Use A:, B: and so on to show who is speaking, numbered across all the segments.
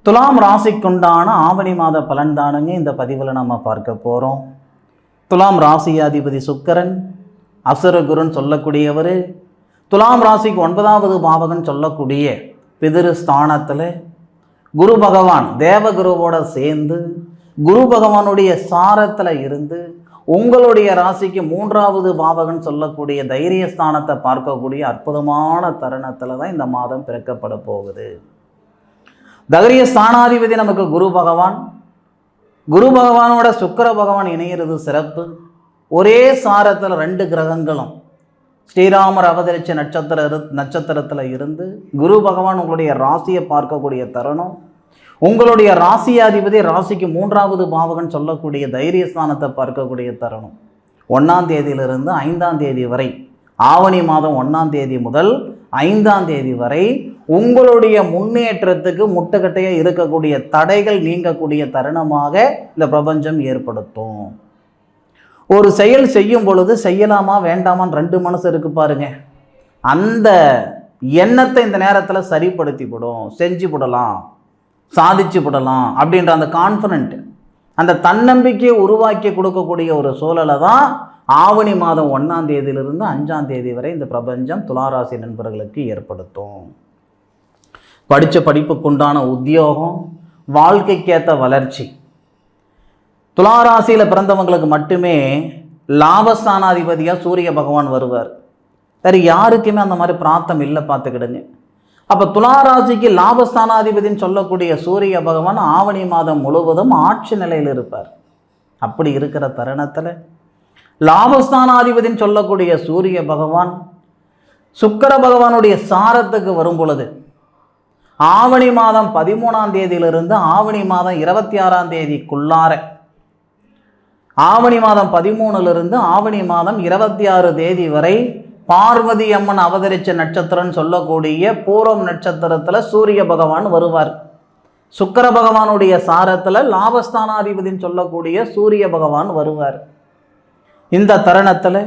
A: துலாம் ராசிக்குண்டான ஆவணி மாத பலன் தானுங்க இந்த பதிவில் நம்ம பார்க்க போகிறோம். துலாம் ராசியாதிபதி சுக்கிரன், அசுரகுருன்னு சொல்லக்கூடியவர், துலாம் ராசிக்கு 9வது பாவகன் சொல்லக்கூடிய பிதிரு ஸ்தானத்தில் குரு பகவான் தேவகுருவோட சேர்ந்து குரு பகவானுடைய சாரத்தில் இருந்து உங்களுடைய ராசிக்கு 3வது பாவகன் சொல்லக்கூடிய தைரியஸ்தானத்தை பார்க்கக்கூடிய அற்புதமான தருணத்தில் தான் இந்த மாதம் பிறக்கப்பட போகுது. தைரிய ஸ்தானாதிபதி நமக்கு குரு பகவான். குரு பகவானோட சுக்கிர பகவான் இணையிறது சிறப்பு. ஒரே சாரத்தில் 2 கிரகங்களும் ஸ்ரீராமர் அவதரிச்ச நட்சத்திரத்தில் இருந்து குரு பகவான் உங்களுடைய ராசியை பார்க்கக்கூடிய தருணம். உங்களுடைய ராசியாதிபதி ராசிக்கு 3வது பாவகன் சொல்லக்கூடிய தைரியஸ்தானத்தை பார்க்கக்கூடிய தருணம். 1ஆம் தேதியிலிருந்து 5ஆம் தேதி வரை, ஆவணி மாதம் 1ஆம் தேதி முதல் 5ஆம் தேதி வரை உங்களுடைய முன்னேற்றத்துக்கு முட்டுக்கட்டையாக இருக்கக்கூடிய தடைகள் நீங்கக்கூடிய தருணமாக இந்த பிரபஞ்சம் ஏற்படுத்தும். ஒரு செயல் செய்யும் பொழுது செய்யலாமா வேண்டாமான்னு 2 மனசு இருக்கு பாருங்க. அந்த எண்ணத்தை இந்த நேரத்தில் சரிப்படுத்தி விடும். செஞ்சு விடலாம், சாதிச்சு விடலாம் அப்படின்ற அந்த கான்ஃபிடென்ட், அந்த தன்னம்பிக்கையை உருவாக்கி கொடுக்கக்கூடிய ஒரு சூழலை தான் ஆவணி மாதம் 1ஆம் தேதியிலிருந்து 5ஆம் தேதி வரை இந்த பிரபஞ்சம் துளாராசி நண்பர்களுக்கு ஏற்படுத்தும். படித்த படிப்புக்குண்டான உத்தியோகம், வாழ்க்கைக்கேற்ற வளர்ச்சி. துளாராசியில் பிறந்தவங்களுக்கு மட்டுமே லாபஸ்தானாதிபதியாக சூரிய பகவான் வருவார். வேறு யாருக்குமே அந்த மாதிரி பிரார்த்தம் இல்லை, பார்த்துக்கிடுங்க. அப்போ துளாராசிக்கு லாபஸ்தானாதிபதினு சொல்லக்கூடிய சூரிய பகவான் ஆவணி மாதம் முழுவதும் ஆட்சி நிலையில் இருப்பார். அப்படி இருக்கிற தருணத்தில் லாபஸ்தானாதிபதினு சொல்லக்கூடிய சூரிய பகவான் சுக்கிர பகவானுடைய சாரத்துக்கு வரும் பொழுது ஆவணி மாதம் 13ஆம் தேதியிலிருந்து ஆவணி மாதம் 26ஆம் தேதிக்குள்ளார, ஆவணி மாதம் 13லிருந்து ஆவணி மாதம் 26 தேதி வரை பார்வதி அம்மன் அவதரிச்ச நட்சத்திரம் சொல்லக்கூடிய பூரம் நட்சத்திரத்தில் சூரிய பகவான் வருவார். சுக்கிர பகவானுடைய சாரத்தில் லாபஸ்தானாதிபதினு சொல்லக்கூடிய சூரிய பகவான் வருவார். இந்த தருணத்தில்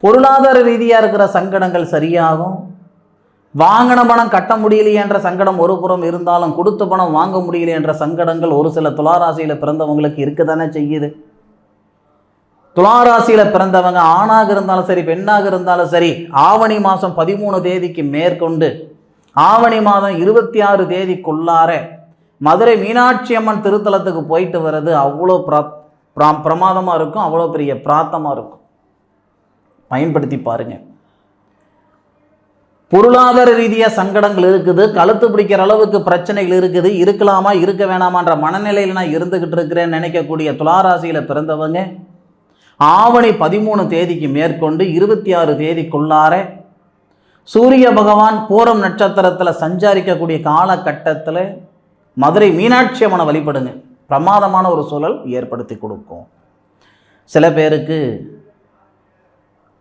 A: பொருளாதார ரீதியாக இருக்கிற சங்கடங்கள் சரியாகும். வாங்கின பணம் கட்ட முடியலையே என்ற சங்கடம் ஒரு புறம் இருந்தாலும், கொடுத்த பணம் வாங்க முடியல என்ற சங்கடங்கள் ஒரு சில துளாராசியில் பிறந்தவங்களுக்கு இருக்க தானே செய்யுது. துளாராசியில் பிறந்தவங்க ஆணாக இருந்தாலும் சரி, பெண்ணாக இருந்தாலும் சரி, ஆவணி மாதம் 13 தேதிக்கு மேற்கொண்டு ஆவணி மாதம் 26 தேதிக்குள்ளார மதுரை மீனாட்சி அம்மன் திருத்தலத்துக்கு போயிட்டு வர்றது அவ்வளோ பிரமாதமாக இருக்கும், அவ்வளோ பெரிய பிரார்த்தமாக இருக்கும். பயன்படுத்தி பாருங்கள். பொருளாதார ரீதியாக சங்கடங்கள் இருக்குது, கழுத்து பிடிக்கிற அளவுக்கு பிரச்சனைகள் இருக்குது, இருக்கலாமா இருக்க வேணாமான்ற மனநிலையில் நான் இருந்துக்கிட்டு இருக்கிறேன்னு நினைக்கக்கூடிய துளாராசியில் பிறந்தவங்க ஆவணி 13 தேதிக்கு மேற்கொண்டு 26 தேதிக்குள்ளார சூரிய பகவான் பூரம் நட்சத்திரத்தில் சஞ்சாரிக்கக்கூடிய காலகட்டத்தில் மதுரை மீனாட்சி அம்மனை வழிபடுங்க. பிரமாதமான ஒரு சூழல் ஏற்படுத்தி கொடுக்கும். சில பேருக்கு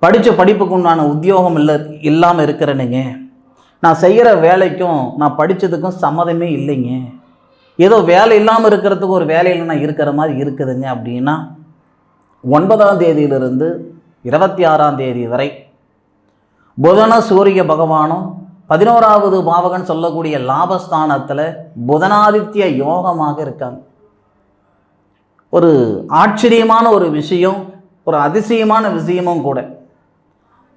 A: படித்த படிப்புக்கு உண்டான உத்தியோகம் இல்லாமல் இருக்கிறேனுங்க, நான் செய்கிற வேலைக்கும் நான் படித்ததுக்கும் சம்மதமே இல்லைங்க, ஏதோ வேலை இல்லாமல் இருக்கிறதுக்கு ஒரு வேலையில் நான் இருக்கிற மாதிரி இருக்குதுங்க அப்படின்னா 9ஆம் தேதியிலிருந்து 26ஆம் தேதி வரை புதன சூரிய பகவானும் 11வது பாவகன் சொல்லக்கூடிய லாபஸ்தானத்தில் புதனாதித்ய யோகமாக இருக்காங்க. ஒரு ஆச்சரியமான ஒரு விஷயம், ஒரு அதிசயமான விஷயமும் கூட.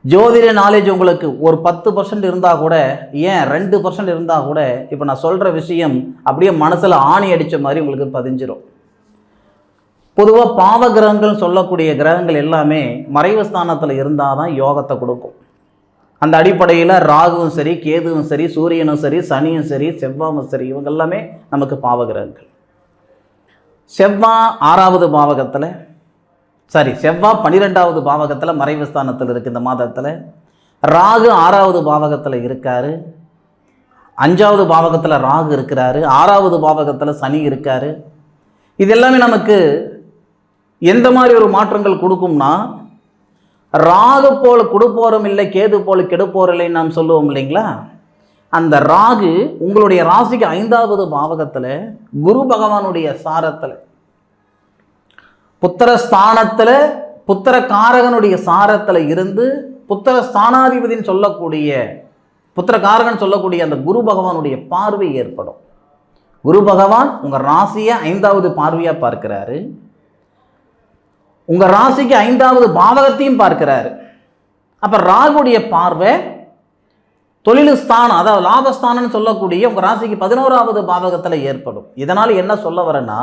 A: ஜோதிட நாலேஜ் உங்களுக்கு ஒரு 10% இருந்தால் கூட, ஏன் 2% இருந்தால் கூட, இப்போ நான் சொல்கிற விஷயம் அப்படியே மனசில் ஆணி அடித்த மாதிரி உங்களுக்கு பதிஞ்சிடும். பொதுவாக பாவ கிரகங்கள் சொல்லக்கூடிய கிரகங்கள் எல்லாமே மறைவு ஸ்தானத்தில் இருந்தால் தான் யோகத்தை கொடுக்கும். அந்த அடிப்படையில் ராகுவும் சரி, கேதுவும் சரி, சூரியனும் சரி, சனியும் சரி, செவ்வாயும் சரி, இவங்க எல்லாமே நமக்கு பாவ கிரகங்கள். செவ்வாய் 6வது பாவகத்தில், செவ்வாய் 12வது பாவகத்தில் மறைவு ஸ்தானத்தில் இருக்குது. இந்த மாதத்தில் ராகு 6வது பாவகத்தில் இருக்கார், 5வது பாவகத்தில் ராகு இருக்கிறாரு, 6வது பாவகத்தில் சனி இருக்கார். இது எல்லாமே நமக்கு எந்த மாதிரி ஒரு மாற்றங்கள் கொடுக்கும்னா, ராகு போல் கொடுப்போரும் இல்லை, கேது போல் கெடுப்போர் இல்லைன்னு நாம் சொல்லுவோம் இல்லைங்களா. அந்த ராகு உங்களுடைய ராசிக்கு 5வது பாவகத்தில் குரு பகவானுடைய சாரத்தில் புத்திரஸ்தானத்தில் புத்திர காரகனுடைய சாரத்தில் இருந்து புத்திர ஸ்தானாதிபதினு சொல்லக்கூடிய புத்திர காரகன் சொல்லக்கூடிய அந்த குரு பகவானுடைய பார்வை ஏற்படும். குரு பகவான் உங்கள் ராசியை 5வது பார்வையாக பார்க்கிறாரு. உங்கள் ராசிக்கு 5வது பாவகத்தையும் பார்க்கிறாரு. அப்போ ராகுடைய பார்வை தொழில் ஸ்தானம், அதாவது லாபஸ்தானம்னு சொல்லக்கூடிய உங்கள் ராசிக்கு 11வது பாவகத்தில் ஏற்படும். இதனால் என்ன சொல்ல வரேன்னா,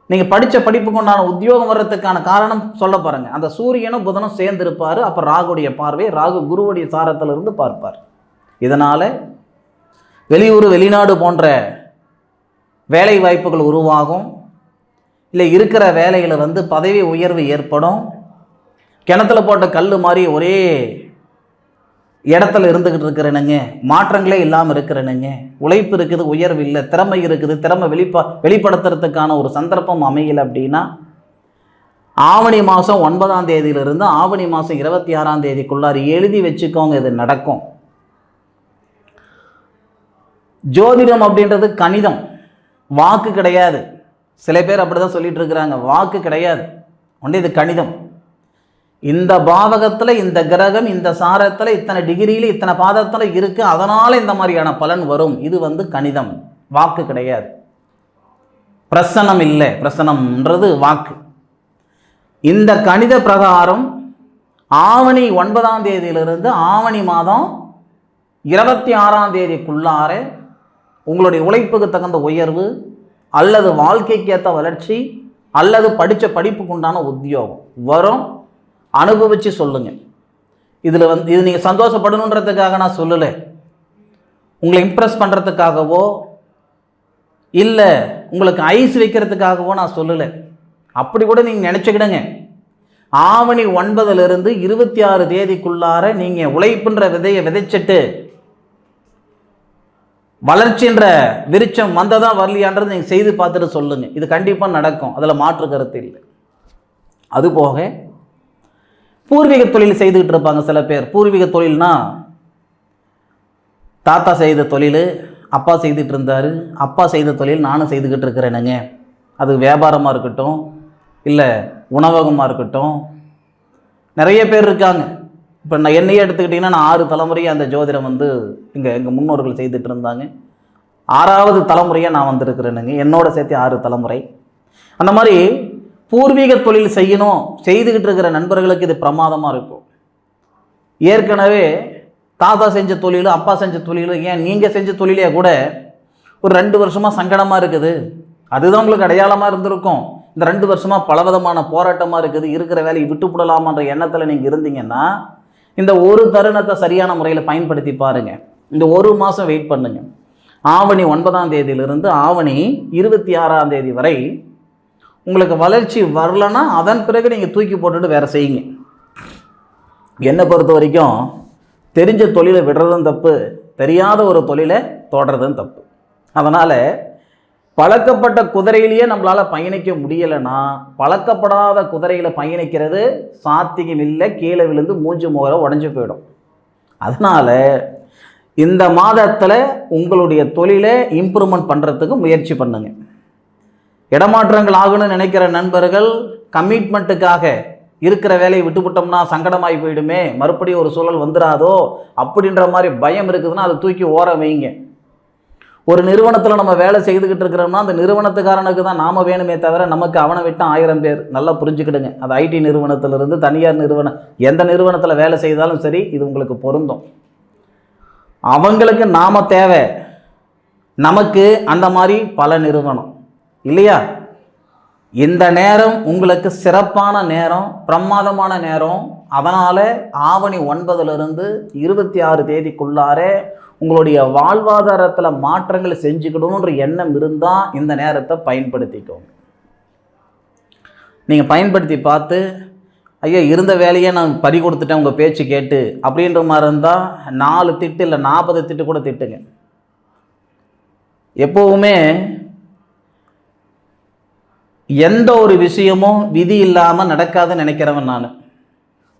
A: நீங்கள் படித்த படிப்புக்கு உண்டான உத்தியோகம் வர்றதுக்கான காரணம் சொல்ல பாருங்க. அந்த சூரியனும் புதனும் சேர்ந்து இருப்பார். அப்போ ராகுடைய பார்வை ராகு குருவுடைய சாரத்திலிருந்து பார்ப்பார். இதனால் வெளியூர் வெளிநாடு போன்ற வேலை வாய்ப்புகள் உருவாகும். இல்லை இருக்கிற வேலையில் பதவி உயர்வு ஏற்படும். கிணத்துல போட்ட கல் மாதிரி ஒரே இடத்துல இருந்துக்கிட்டு இருக்கிறேனுங்க, மாற்றங்களே இல்லாமல் இருக்கிறேனுங்க, உழைப்பு இருக்குது, உயர்வு இல்லை, திறமை இருக்குது, திறமை வெளிப்படுத்துறதுக்கான ஒரு சந்தர்ப்பம் அமையலை அப்படின்னா ஆவணி மாதம் 9ஆம் தேதியிலிருந்து ஆவணி மாதம் 26ஆம் தேதிக்குள்ளார் எழுதி வச்சுக்கோங்க, இது நடக்கும். ஜோதிடம் அப்படின்றது கணிதம், வாக்கு கிடையாது. சில பேர் அப்படி தான் சொல்லிட்டு இருக்கிறாங்க, வாக்கு கிடையாது, ஒன்று இது கணிதம். இந்த பாவகத்தில் இந்த கிரகம் இந்த சாரத்தில் இத்தனை டிகிரியில் இத்தனை பாதத்தில் இருக்குது, அதனால் இந்த மாதிரியான பலன் வரும். இது கணிதம், வாக்கு கிடையாது. பிரசனம் இல்லை, பிரசனம்ன்றது வாக்கு. இந்த கணித பிரகாரம் ஆவணி 9ஆம் தேதியிலிருந்து ஆவணி மாதம் 26ஆம் தேதிக்குள்ளார உங்களுடைய உழைப்புக்கு தகுந்த உயர்வு அல்லது வாழ்க்கைக்கு ஏற்ற வளர்ச்சி அல்லது படித்த படிப்புக்கு உண்டான உத்தியோகம் வரும். அனுபவித்து சொல்லுங்கள். இதில் இது நீங்கள் சந்தோஷப்படணுன்றதுக்காக நான் சொல்லலை, உங்களை இம்ப்ரெஸ் பண்ணுறதுக்காகவோ இல்லை உங்களுக்கு ஐஸ் வைக்கிறதுக்காகவோ நான் சொல்லலை. அப்படி கூட நீங்கள் நினச்சிக்கிடுங்க. ஆவணி 9லிருந்து 26 தேதிக்குள்ளார நீங்கள் உழைப்புன்ற விதையை விதைச்சிட்டு வளர்ச்சின்ற விருட்சம் வந்ததா வரலையான்றது நீங்கள் செய்து பார்த்துட்டு சொல்லுங்கள். இது கண்டிப்பாக நடக்கும், அதில் மாற்று கருத்து இல்லை. அதுபோக பூர்வீக தொழில் செய்துக்கிட்டு இருப்பாங்க சில பேர். பூர்வீக தொழில்னா தாத்தா செய்த தொழில் அப்பா செய்துட்டு இருந்தார், அப்பா செய்த தொழில் நானும் செய்துக்கிட்டு இருக்கிறேனுங்க. அது வியாபாரமாக இருக்கட்டும் இல்லை உணவகமாக இருக்கட்டும், நிறைய பேர் இருக்காங்க. இப்போ நான் என்னையே எடுத்துக்கிட்டிங்கன்னா நான் 6 தலைமுறையாக அந்த ஜோதிடம் எங்கள் முன்னோர்கள் செய்துட்டு இருந்தாங்க. 6வது தலைமுறையாக நான் வந்திருக்கிறேனுங்க, என்னோட சேர்த்து 6 தலைமுறை. அந்த மாதிரி பூர்வீக தொழில் செய்துக்கிட்டு இருக்கிற நண்பர்களுக்கு இது பிரமாதமாக இருக்கும். ஏற்கனவே தாத்தா செஞ்ச தொழில் அப்பா செஞ்ச தொழில் ஏன் நீங்கள் செஞ்ச தொழிலே கூட ஒரு 2 வருஷமாக சங்கடமாக இருக்குது, அதுதான் உங்களுக்கு அடையாளமாக இருந்திருக்கும். இந்த 2 வருஷமாக பலவிதமான போராட்டமாக இருக்குது, இருக்கிற வேலையை விட்டுப்படலாமான்ற எண்ணத்தில் நீங்கள் இருந்தீங்கன்னா இந்த ஒரு தருணத்தை சரியான முறையில் பயன்படுத்தி பாருங்கள். இந்த ஒரு மாதம் வெயிட் பண்ணுங்க. ஆவணி 9ஆம் தேதியிலிருந்து ஆவணி 26ஆம் தேதி வரை உங்களுக்கு வளர்ச்சி வரலன்னா அதன் பிறகு நீங்கள் தூக்கி போட்டுட்டு வேறு செய்யுங்க. என்னை பொறுத்த வரைக்கும் தெரிஞ்ச தொழிலை விடுறதும் தப்பு, தெரியாத ஒரு தொழிலை தொடர்றதும் தப்பு. அதனால் பழக்கப்பட்ட குதிரையிலேயே நம்மளால் பயணிக்க முடியலைன்னா பழக்கப்படாத குதிரையில் பயணிக்கிறது சாத்தியம் இல்லை, கீழே விழுந்து மூஞ்சி முகர உடஞ்சி போயிடும். அதனால் இந்த மாதத்தில் உங்களுடைய தொழிலை இம்ப்ரூவ்மெண்ட் பண்ணுறதுக்கு முயற்சி பண்ணுங்க. இடமாற்றங்கள் ஆகணும்னு நினைக்கிற நண்பர்கள் கமிட்மெண்ட்டுக்காக இருக்கிற வேலையை விட்டுவிட்டோம்னா சங்கடமாகி போயிடுமே, மறுபடியும் ஒரு சூழல் வந்துடாதோ அப்படின்ற மாதிரி பயம் இருக்குதுன்னா அதை தூக்கி ஓர வைங்க. ஒரு நிறுவனத்தில் நம்ம வேலை செய்துக்கிட்டு இருக்கிறோம்னா அந்த நிறுவனத்துக்காரனுக்கு தான் நாம் வேணுமே தவிர நமக்கு அவனை விட்டால் 1000 பேர். நல்லா புரிஞ்சுக்கிடுங்க. அது ஐடி நிறுவனத்திலிருந்து தனியார் நிறுவனம், எந்த நிறுவனத்தில் வேலை செய்தாலும் சரி, இது உங்களுக்கு பொருந்தும். அவங்களுக்கு நாம் தேவை, நமக்கு அந்த மாதிரி பல நிறுவனம் இல்லையா? இந்த நேரம் உங்களுக்கு சிறப்பான நேரம், பிரமாதமான நேரம். அதனால் ஆவணி 9லிருந்து 26 தேதிக்குள்ளார உங்களுடைய வாழ்வாதாரத்தில் மாற்றங்களை செஞ்சுக்கணுன்ற எண்ணம் இருந்தால் இந்த நேரத்தை பயன்படுத்திக்கோங்க. நீங்கள் பயன்படுத்தி பார்த்து ஐயா இருந்த வேலையை நான் பறி கொடுத்துட்டேன் உங்கள் பேச்சு கேட்டு அப்படின்ற மாதிரி இருந்தால் 4 திட்டு இல்லை 40 திட்டு கூட திட்டுங்க. எப்போவுமே எந்த ஒரு விஷயமும் விதி இல்லாமல் நடக்காதுன்னு நினைக்கிறவன் நான்.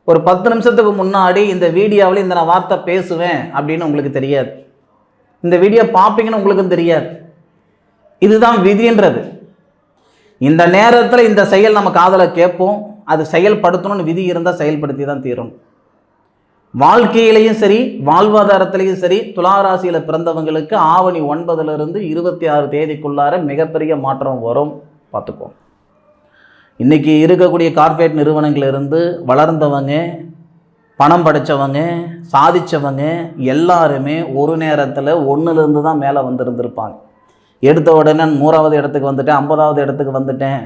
A: ஒரு 10 நிமிஷத்துக்கு முன்னாடி இந்த வீடியோவில் இந்த நான் வார்த்தை பேசுவேன் அப்படின்னு உங்களுக்கு தெரியாது, இந்த வீடியோ பார்ப்பீங்கன்னு உங்களுக்கும் தெரியாது. இதுதான் விதின்றது. இந்த நேரத்தில் இந்த செயல் நம்ம காதில் கேட்போம், அது செயல்படுத்தணும்னு விதி இருந்தால் செயல்படுத்தி தான் தீரும். வாழ்க்கையிலையும் சரி வாழ்வாதாரத்திலையும் சரி துலா ராசியில் பிறந்தவங்களுக்கு ஆவணி 9 to 26 தேதிக்குள்ளார மிகப்பெரிய மாற்றம் வரும். பார்த்துக்கோ. இன்றைக்கி இருக்கக்கூடிய கார்ப்பரேட் நிறுவனங்களிலிருந்து வளர்ந்தவங்க, பணம் படைத்தவங்க, சாதித்தவங்க எல்லாருமே ஒரு நேரத்தில் 1லேருந்து தான் மேலே வந்திருந்திருப்பாங்க. எடுத்த உடனே 100வது இடத்துக்கு வந்துட்டேன், 50வது இடத்துக்கு வந்துட்டேன்,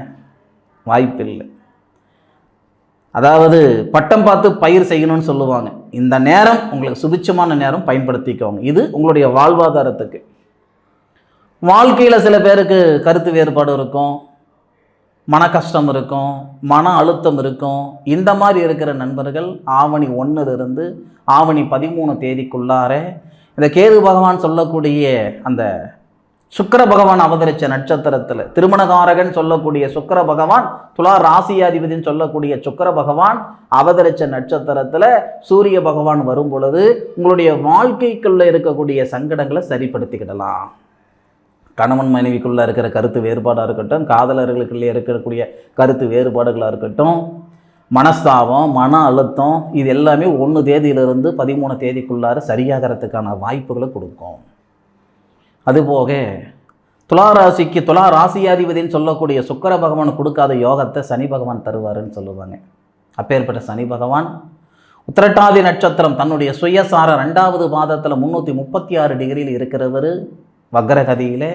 A: வாய்ப்பு இல்லை. அதாவது பட்டம் பார்த்து பயிர் செய்யணும்னு சொல்லுவாங்க. இந்த நேரம் உங்களுக்கு சுபிட்சமான நேரம், பயன்படுத்திக்கோங்க. இது உங்களுடைய வாழ்வாதாரத்துக்கு. வாழ்க்கையில் சில பேருக்கு கருத்து வேறுபாடு இருக்கும், மன கஷ்டம் இருக்கும், மன அழுத்தம் இருக்கும். இந்த மாதிரி இருக்கிற நண்பர்கள் ஆவணி 1 ஆவணி 13 தேதிக்குள்ளார இந்த கேது பகவான் சொல்லக்கூடிய அந்த சுக்கிர பகவான் அவதரித்த நட்சத்திரத்தில் திருமணகாரகன் சொல்லக்கூடிய சுக்கிர பகவான், துலா ராசியாதிபதினு சொல்லக்கூடிய சுக்கிர பகவான் அவதரித்த நட்சத்திரத்தில் சூரிய பகவான் வரும் பொழுது உங்களுடைய வாழ்க்கைக்குள்ளே இருக்கக்கூடிய சங்கடங்களை சரிப்படுத்திக்கிடலாம். கணவன் மனைவிக்குள்ளே இருக்கிற கருத்து வேறுபாடாக இருக்கட்டும், காதலர்களுக்குள்ளே இருக்கக்கூடிய கருத்து வேறுபாடுகளாக இருக்கட்டும், மனஸ்தாபம், மன அழுத்தம், இது எல்லாமே 1 தேதியிலிருந்து 13 தேதிக்குள்ளார சரியாகிறதுக்கான வாய்ப்புகளை கொடுக்கும். அதுபோக துலா ராசிக்கு துலா ராசியாதிபதினு சொல்லக்கூடிய சுக்கிர பகவான் கொடுக்காத யோகத்தை சனி பகவான் தருவாருன்னு சொல்லுவாங்க. அப்பேற்பட்ட சனி பகவான் உத்திரட்டாதி நட்சத்திரம் தன்னுடைய சுயசார 2வது பாதத்தில் 336 டிகிரியில் இருக்கிறவர் வக்ரகதியிலே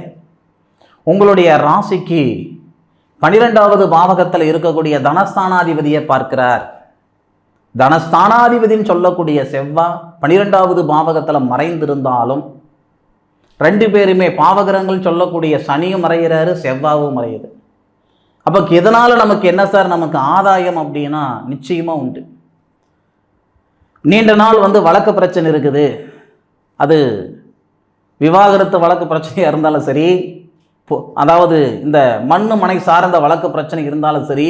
A: உங்களுடைய ராசிக்கு 12வது பாவகத்தில் இருக்கக்கூடிய தனஸ்தானாதிபதியை பார்க்கிறார். தனஸ்தானாதிபதினு சொல்லக்கூடிய செவ்வாய் 12வது பாவகத்தில் மறைந்திருந்தாலும் 2 பேருமே பாவகிரகங்கள் சொல்லக்கூடிய சனியும் மறைகிறாரு, செவ்வாவும் மறையுது. அப்போ இதனால் நமக்கு என்ன சார் நமக்கு ஆதாயம் அப்படின்னா நிச்சயமாக உண்டு. நீண்ட நாள் வழக்கு பிரச்சனை இருக்குது, அது விவாகரத்து வழக்கு பிரச்சனையாக இருந்தாலும் சரி, அதாவது இந்த மண்ணு மனை சார்ந்த வழக்கு பிரச்சனை இருந்தாலும் சரி,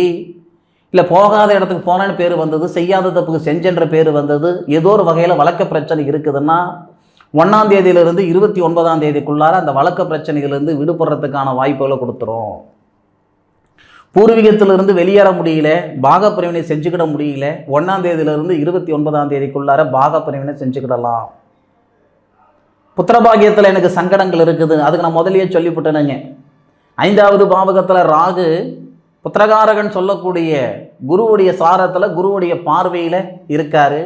A: இல்லை போகாத இடத்துக்கு போனேன்னு பேர் வந்தது, செய்யாத தப்புக்கு செஞ்சென்ற பேர் வந்தது, ஏதோ ஒரு வகையில் வழக்கு பிரச்சனை இருக்குதுன்னா 1ஆம் தேதியிலிருந்து 29ஆம் தேதிக்குள்ளார அந்த வழக்கு பிரச்சனைகளிலிருந்து விடுபடுறதுக்கான வாய்ப்புகளை கொடுத்துரும். பூர்வீகத்திலிருந்து வெளியேற முடியல, பாகப்பிரிவினை செஞ்சுக்கிட முடியல, 1ஆம் தேதியிலிருந்து 29ஆம் தேதிக்குள்ளார பாகப்பிரிவினை செஞ்சுக்கிடலாம். புத்திரபாகியத்தில் எனக்கு சங்கடங்கள் இருக்குது, அதுக்கு நான் முதலியே சொல்லிவிட்டேனுங்க. 5வது பாவகத்தில் ராகு புத்திரகாரகன் சொல்லக்கூடிய குருவுடைய சாரத்தில் குருவுடைய பார்வையில் இருக்காரு.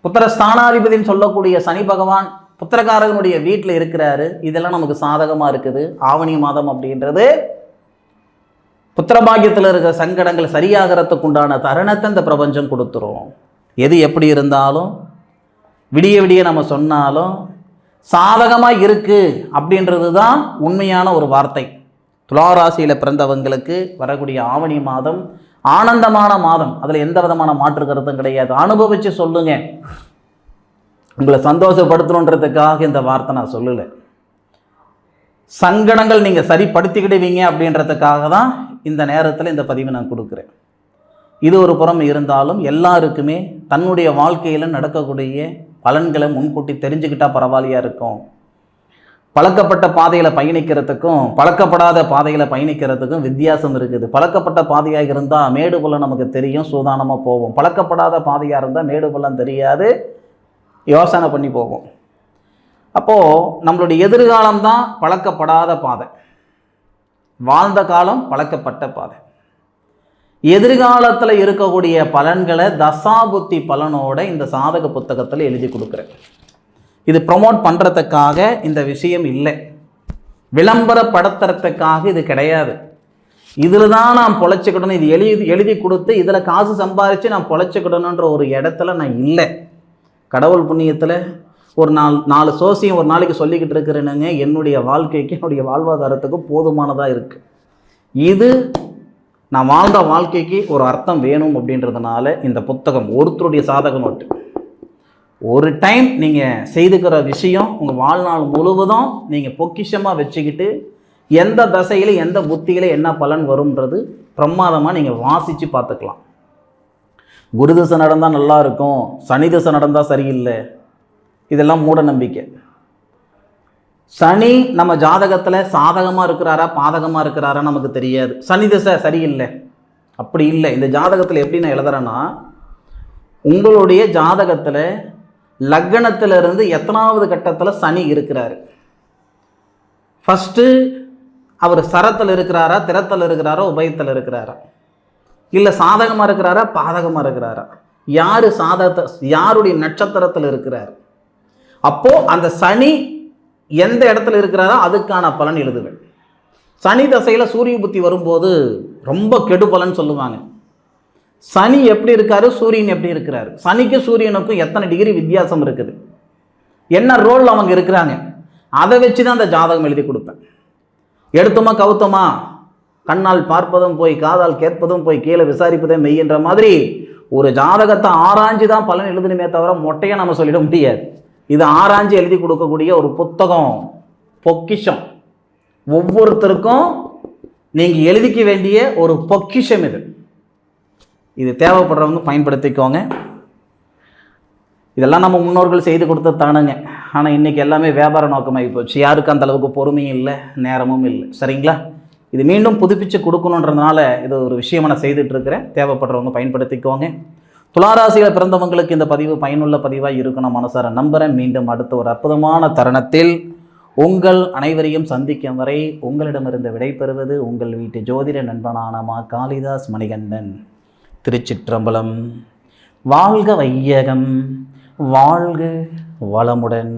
A: புத்திரஸ்தானாதிபதினு சொல்லக்கூடிய சனி பகவான் புத்திரகாரகனுடைய வீட்டில் இருக்கிறாரு. இதெல்லாம் நமக்கு சாதகமாக இருக்குது. ஆவணி மாதம் அப்படின்றது புத்திரபாகியத்தில் இருக்கிற சங்கடங்கள் சரியாகிறதுக்கு உண்டான தருணத்தை இந்த பிரபஞ்சம் கொடுத்துரும். எது எப்படி இருந்தாலும் விடிய விடிய நம்ம சொன்னாலும் சாதகமாக இருக்குது அப்படின்றது தான் உண்மையான ஒரு வார்த்தை. துலா ராசியில் பிறந்தவங்களுக்கு வரக்கூடிய ஆவணி மாதம் ஆனந்தமான மாதம், அதில் எந்த விதமான மாற்று கருத்தும் கிடையாது. அனுபவித்து சொல்லுங்க. உங்களை சந்தோஷப்படுத்தணுன்றதுக்காக இந்த வார்த்தை நான் சொல்லலை. சங்கடங்கள் நீங்கள் சரிப்படுத்திக்கிடுவீங்க அப்படின்றதுக்காக தான் இந்த நேரத்தில் இந்த பதிவை நான் கொடுக்குறேன். இது ஒரு புறம் இருந்தாலும் எல்லாருக்குமே தன்னுடைய வாழ்க்கையில் நடக்கக்கூடிய பலன்களை முன்கூட்டி தெரிஞ்சுக்கிட்டால் பரவாயில்லையாக இருக்கும். பழக்கப்பட்ட பாதையில் பயணிக்கிறதுக்கும் பழக்கப்படாத பாதையில் பயணிக்கிறதுக்கும் வித்தியாசம் இருக்குது. பழக்கப்பட்ட பாதையாக இருந்தால் மேடு பள்ளம் நமக்கு தெரியும், சூதானமாக போவோம். பழக்கப்படாத பாதையாக இருந்தால் மேடு பள்ளம் தெரியாது, யோசனை பண்ணி போவோம். அப்போது நம்மளுடைய எதிர்காலம்தான் பழக்கப்படாத பாதை, வாழ்ந்த காலம் பழக்கப்பட்ட பாதை. எதிர்காலத்தில் இருக்கக்கூடிய பலன்களை தசாபுத்தி பலனோட இந்த சாதக புத்தகத்தில் எழுதி கொடுக்குறேன். இது ப்ரொமோட் பண்ணுறதுக்காக இந்த விஷயம் இல்லை, விளம்பரப்படுத்துறதுக்காக இது கிடையாது. இதில் தான் நான் பொழைச்சிக்கிடணும், இது எழுதி கொடுத்து இதில் காசு சம்பாதிச்சு நான் பொழைச்சிக்கிடணுன்ற ஒரு இடத்துல நான் இல்லை. கடவுள் புண்ணியத்தில் ஒரு 4 சோசியம் ஒரு நாளைக்கு சொல்லிக்கிட்டு இருக்கிறேனுங்க. என்னுடைய வாழ்க்கைக்கு என்னுடைய வாழ்வாதாரத்துக்கு போதுமானதாக இருக்குது. இது நான் வாழ்ந்த வாழ்க்கைக்கு ஒரு அர்த்தம் வேணும் அப்படின்றதுனால இந்த புத்தகம் ஒருத்தருடைய சாதக நோட்டு. ஒரு டைம் நீங்கள் செய்துக்கிற விஷயம் உங்கள் வாழ்நாள் முழுவதும் நீங்கள் பொக்கிஷமாக வச்சுக்கிட்டு எந்த தசையில் எந்த புத்தியில் என்ன பலன் வரும்ன்றது பிரமாதமாக நீங்கள் வாசித்து பார்த்துக்கலாம். குரு திசை நடந்தால் நல்லா இருக்கும், சனி திசை நடந்தால் சரியில்லை, இதெல்லாம் மூட நம்பிக்கை. சனி நம்ம ஜாதகத்தில் சாதகமாக இருக்கிறாரா பாதகமாக இருக்கிறாரா நமக்கு தெரியாது. சனி திசை சரியில்லை அப்படி இல்லை. இந்த ஜாதகத்தில் எப்படி நான் எழுதுறேன்னா, உங்களுடைய ஜாதகத்தில் லக்னத்திலிருந்து எத்தனாவது கட்டத்தில் சனி இருக்கிறாரு? ஃபஸ்ட்டு அவர் சரத்தில் இருக்கிறாரா, திறத்தில் இருக்கிறாரா, உபயத்தில் இருக்கிறாரா, இல்லை சாதகமாக இருக்கிறாரா, பாதகமாக இருக்கிறாரா, யாருடைய நட்சத்திரத்தில் இருக்கிறார்? அப்போது அந்த சனி எந்த இடத்துல இருக்கிறாரோ அதுக்கான பலன் எழுதுவேன். சனி தசையில் சூரிய புத்தி வரும்போது ரொம்ப கெடு பலன் சொல்லுவாங்க. சனி எப்படி இருக்காரு, சூரியன் எப்படி இருக்கிறாரு, சனிக்கும் சூரியனுக்கும் எத்தனை டிகிரி வித்தியாசம் இருக்குது, என்ன ரோல் அவங்க இருக்கிறாங்க, அதை வச்சு தான் அந்த ஜாதகம் எழுதி கொடுப்பேன். எடுத்தோமா கவுத்தோமா, கண்ணால் பார்ப்பதும் போய் காதால் கேட்பதும் போய் கீழே விசாரிப்பதே மெய்யன்ற மாதிரி ஒரு ஜாதகத்தை ஆராய்ஞ்சு தான் பலன் எழுதணுமே தவிர மொட்டையாக நம்ம சொல்லிட முடியாது. இது ஆராய்ஞ்சு எழுதி கொடுக்கக்கூடிய ஒரு புத்தகம், பொக்கிஷம். ஒவ்வொருத்தருக்கும் நீங்கள் எழுதிக்க வேண்டிய ஒரு பொக்கிஷம் இது. இது தேவைப்படுறவங்க பயன்படுத்திக்கோங்க. இதெல்லாம் நம்ம முன்னோர்கள் செய்து கொடுத்தது தானுங்க. ஆனால் இன்றைக்கி எல்லாமே வியாபார நோக்கமாகி போச்சு. யாருக்கு அந்த அளவுக்கு பொறுமையும் இல்லை, நேரமும் இல்லை. சரிங்களா? இது மீண்டும் புதுப்பிச்சு கொடுக்கணுன்றதுனால இது ஒரு விஷயம் நான் செய்துட்ருக்கிறேன். தேவைப்படுறவங்க பயன்படுத்திக்கோங்க. துளாராசியில் பிறந்தவங்களுக்கு இந்த பதிவு பயனுள்ள பதிவாக இருக்கணும் மனசார நம்புகிறேன். மீண்டும் அடுத்த ஒரு அற்புதமான தருணத்தில் உங்கள் அனைவரையும் சந்திக்கும் வரை உங்களிடமிருந்து விடைபெறுவது உங்கள் வீட்டு ஜோதிட நண்பனான மா காளிதாஸ் மணிகண்டன். திருச்சிற்றம்பலம். வாழ்க வையகம், வாழ்க வளமுடன்.